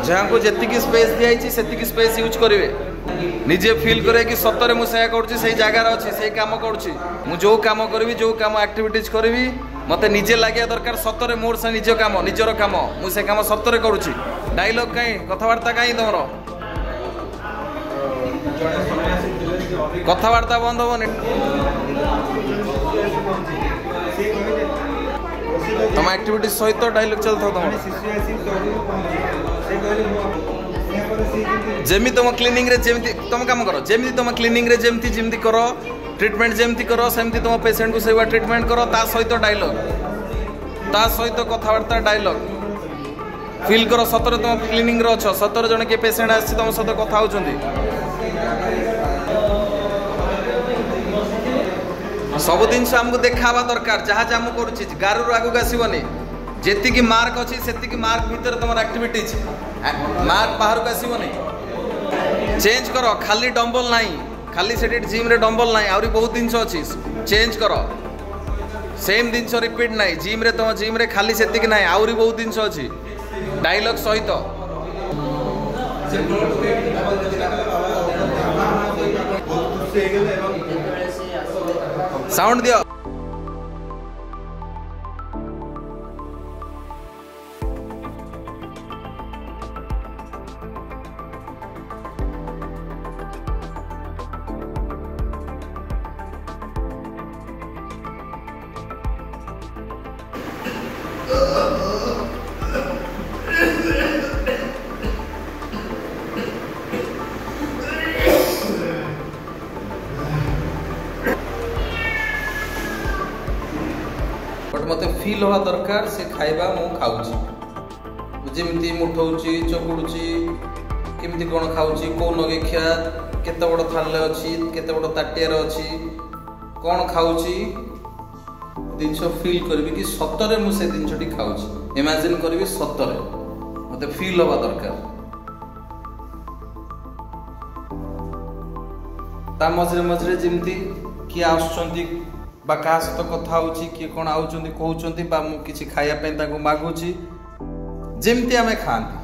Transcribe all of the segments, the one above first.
जहाँ को जी स्पेस दिखाई से स्पेस यूज करेंगे निजे फील करे कि सतरे मुझे से जगार अच्छे से कम कर जो कम करी जो कम एक्टिविटीज करी मत निजे लगे दरकार सतरे मोर से निज कम निजर कम मुझे कम सतरे करुच्ची डायलॉग कहीं कथबार्ता कहीं तुम कथबार्ता बंद हेनी तुम एक्टिविटी सहित डायलॉग चलता तुम जेमी तुम क्लीनिंग रे जेमी तुम काम करो जेमी तुम क्लीनिंग रे जेमी जेमी करो ट्रीटमेंट जेमी करो सेमती तुम पेशेंट को सेवा ट्रीटमेंट करो ता सहित डायलॉग ता सहित कथबार्ता डायलॉग फील करो सतरे तुम क्लीनिंग रे अच्छ सतरे जन के पेशेंट आसी तुम सहित कथा होचंदी सब दिन आमको देखा दरकार जहाँ जहाँ मुझे करुच्ची गारू आगू आसबनी जी मार्क अच्छी से मार्क भितर तुम एक्टिविटीज मार्क बाहर को आसबनी चेंज कर खाली डंबल ना खाली से जिम रे डंबल ना आहरी बहुत जिन अच्छी चेंज कर सेम जिन रिपीट ना जिम रे तुम जिम रे खाली से ना आहरी बहुत जिन अच्छी डायलॉग सहित साउंड दियो बट मत फील हवा दरकार से खाइबा मु खाऊची जेमती मुठाऊची चकुड़ुची केमती कौन खाऊची को नगेखिया केते बड़ थाले अछि केते बड़ ताटियार अछि कौन खाऊची जिनस फील करबी कि सतरे मु से जिनसटी खाऊची इमेजिन करबी सतरे मते फील हवा दरकार ता मझरे मझरे जेमती कि आछंती बा क्या सहित कथा होची किए कौन आउचंती कहउचंती बा मु किछि खाया पे ताको मागुची जेमती आमे खांती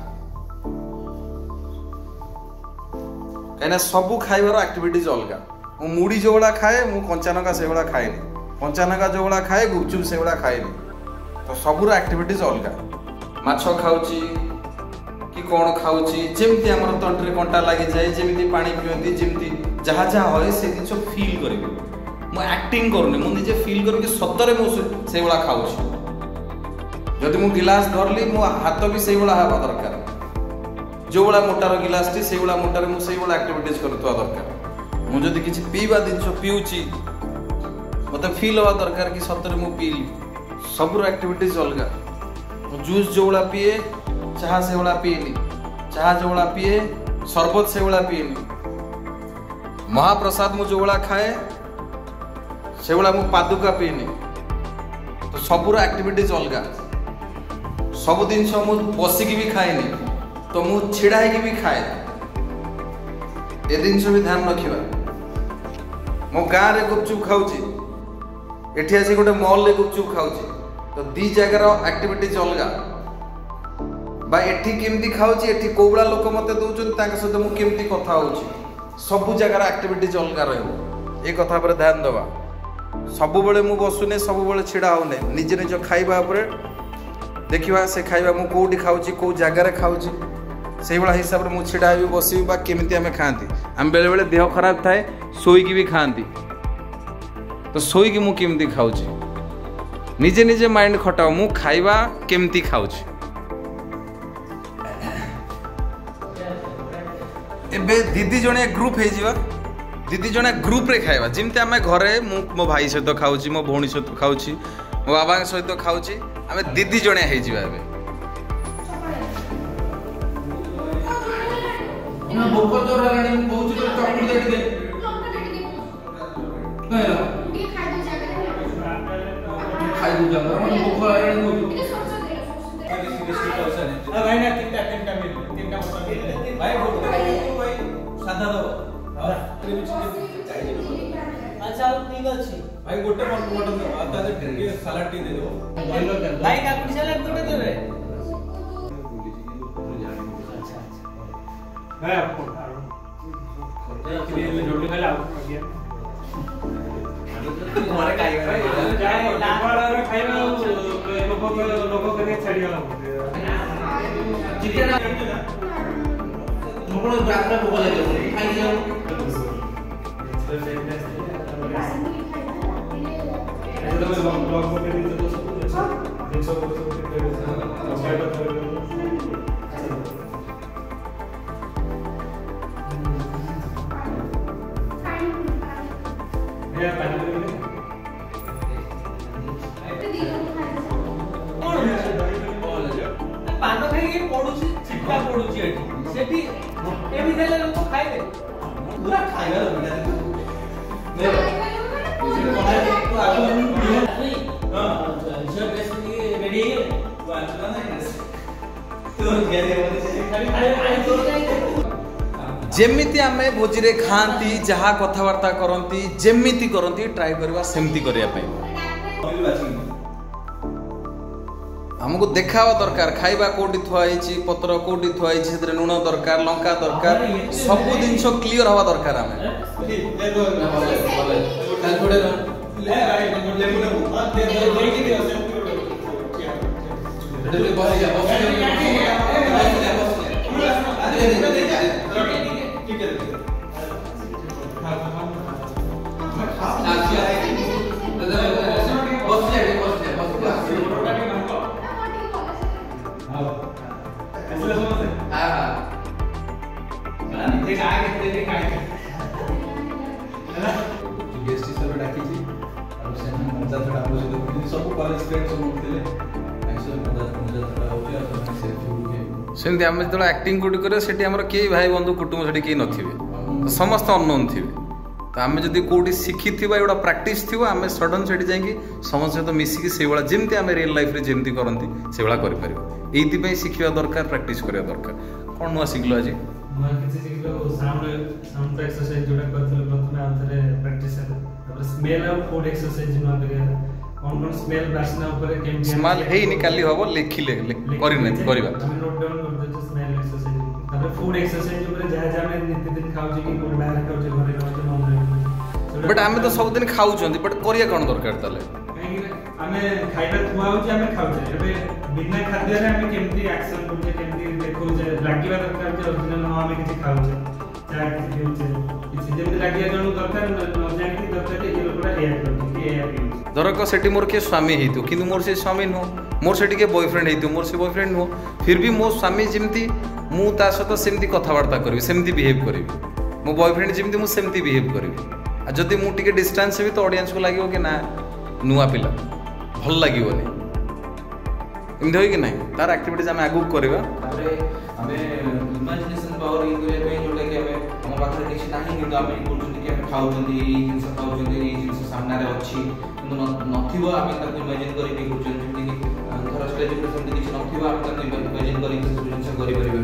कहना सबू खाइबार एक्टिविटीज अलग मु मुड़ी जो बड़ा खाए मु कंचानका से बड़ा खाएनी कंचानका जो बड़ा खाए गुपचुप से बड़ा खाएनी तो सबूर एक्टिविटीज अलग माछ खाउची कि कौन खाउची जेमती हमर तंत्रे कंटा लागि जाए जेमती पानी पियंती जेमती जहाँ जहाँ होय से जिंस फील करिवे मु एक्टिंग करूनी मु निजे फील करू कि सतरे मु से बड़ा खाउची जदि मु गिलास धरली मो हाथ भी से बड़ा हवा दरकार जो बड़ा मोटार गिलास टी से बड़ा मोटार मु से बड़ा एक्टिविटीज करतवा दरकार मु जदि किछि पीबा जिंस पिउची मते फील हवा दरकार कि सतरे मु पीली सबरो एक्टिविटीज अलग जूस जो बड़ा पिए चाह से बड़ा पिएनी चाह जो बड़ा पिए शरबत से बड़ा पिएनी महाप्रसाद मु जो बड़ा खाए से बड़ा मु पादुका पिएनी तो सबूर एक्टिविटीज अलग सब जिनस मु बसिकी भी खाएनी तो मु छिड़ा है भी खाए ए जिनस भी ध्यान रखिबा मो गाँव रे गुपचुप खाऊची एठी आसी गोटे मॉल रे गुपचुप खाऊची तो दी जगार एक्टिविटीज अलग बा एठी केमती खाऊची एठी कोबड़ा लोक मते दउचन तांका सहित मु केमती कथा होउची सब जगार एक्टिविटीज अलग रहबो ए कथा पर ध्यान देबा सब बेले मु बसुने सब बेले छिड़ा होने निजे निज खाइबा उपरे देखिबा से खाइबा मु कोठी खाऊची को जगार खाऊची से बड़ा हिसाब रे मु छिड़ा भी बसी बा केमती हमें खांती हम बेले बेले देह खराब थाए सोई की भी खांती तो सोई की मु केमती खाऊची निजे निजे माइंड खटाओ मु खाइबा केमती खाऊची एबे दीदी जने ग्रुप हे जीवा दीदी जने ग्रुप रे खाइबा जिमते आमे घरे मो भाई सहित खाऊची मो भौणी सहित खाऊची मो बाबा सहित खाऊची आमे दीदी जने हे जीवा एबे ना बोको जोर राणी बहुत जोर चॉकलेट दे दे नहीं ये खाई दो जागा मन बोको राणी को भाई ना तीनटा मिल भाई भाई सादा दो अच्छा ठीक अछि भाई गोटे मटन दो आधा दे सलाड टी दे दो भाई काकुडी सलाड गोटे दे रे है आपको ये जोड़ी खाली आप गया तुम्हारे खाइबा जाए लावाड़ा खाइबा लोक करे छाड़ी गला चिकन मोकळो ब्राकरा भोक लागले खाई जाऊ ब्लॉग मध्ये तो सब पान खाई पडुची चिट्टा पडुची एठी सेठी एबी देले लोक खाइबे पूरा खाइबा लगला ने हां शर्ट ड्रेस रेडी वाला नहीं तो गेले जेमिति आमे भोजी रे खांती जहा कथावार्ता करंती जेमिति करंती ट्राई करबा सेमति करिया पई हमको देखावा दरकार खाइबा कोठी थुआइछि पत्र कोठी थुआइछि सेतरे नुण दरकार लंका दरकार सब जिंस क्लियर हवा दरकार आमे सेमती आम जो एक्टिंग कोटी कर कई भाई बंधु कुटुंब से कई नथिबे तो समस्त अननोन थे तो आम जब कौटी शिखी एटा प्राक्ट थी आम सडन से जाकि समस्त सहित मिसिकी से जमी आम रियल लाइफ रे जमी करती से भाया कर शिखा दरकार प्राक्ट करवा दरकार कौन नुआ शिखल आज स्मेल हेनी काली हम लिखिले करवा फूड एक्सरसाइज ऊपर जहा जहा में नित्य दिन खाउ जे कि बाहर खाउ जे घरे रहउ जे मन बट आमे तो सब दिन खाउ छथि बट करिया कोन दरकार तले आमे खाइबा खुआउ जे आमे खाउ जे एबे बिना खाद्य रे आमे केमती एक्शन करू जे केमती देखौ जे लागिबा दरकार जे ओरिजिनल न आमे किछि खाउ जे चाहे किछि जेमती लागिया जणु दरकार न जानि दरकार जे ये लोकरा एया करू कि एया धरक सेठी मोर के स्वामी हेतु किंतु मोर से स्वामी नो मोर सेठी के बॉयफ्रेंड हेतु मोर से बॉयफ्रेंड नो फिर भी मो स्वामी जिमती मु ता सहित सेमती कथबार्ता करी सेमती बिहेव करी मो बॉयफ्रेंड जिमती मु सेमती बिहेव करी आ जदि मु टिके डिस्टेंस भी तो ऑडियंस को लागिवो कि ना नुआ पिला भल लागिवोनी एमती होई कि नहीं तार एक्टिविटीज हम आगु करबा तारे हमें इमेजिनेशन पावर इन करे पे जोटा कि हमें हम पाखरे किछ नाही किंतु हमें कोनजोटी कि हम खाउजंदी ई जिंस खाउजंदी ई जिंस सामने रे अछि किंतु नथिबो हमें ताको इमेजिन करी कि कोनजोटी कि घर स्टेज पे सेमती किछ नथिबो हमें ताको इमेजिन करी कि जिंस करी परिबे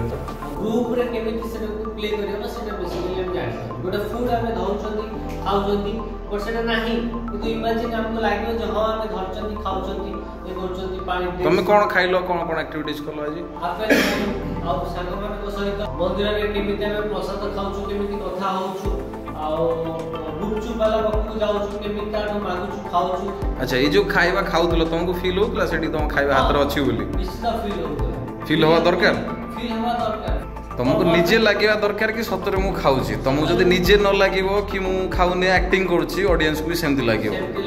ग्रुप रे केमिति से प्ले करियो सेटा बेसिकली हम जानि गोटा फूड हमें धौचंदी खाउजंदी पर सेटा नाही किंतु इमेजिन हमको लागियो जे हां हमें धौचंदी खाउजंदी ए करचंदी पानी तुम कोन खाइलो कोन एक्टिविटीज करलो आज आपे आ संग माने को सहित मंदिर रे केमिति हमें प्रसाद खाउछु केमिति कथा होछु आ गुपचुप वाला बकु जाउछु केमिति आनो मागुछु खाउछु अच्छा ये जो खाइबा खाउतलो तुमको फील होतला सेठी तुम खाइबा हाथ रे अछि बोली निश्चित फील होवा दरकार फील हवा दरकार तुमको निजे लागिबा दरकार कि सतरे मु खाउची तुमको जदी निजे न लागिबो कि मु खाउने एक्टिंग करूची ऑडियंस को भी सेमती लागिबो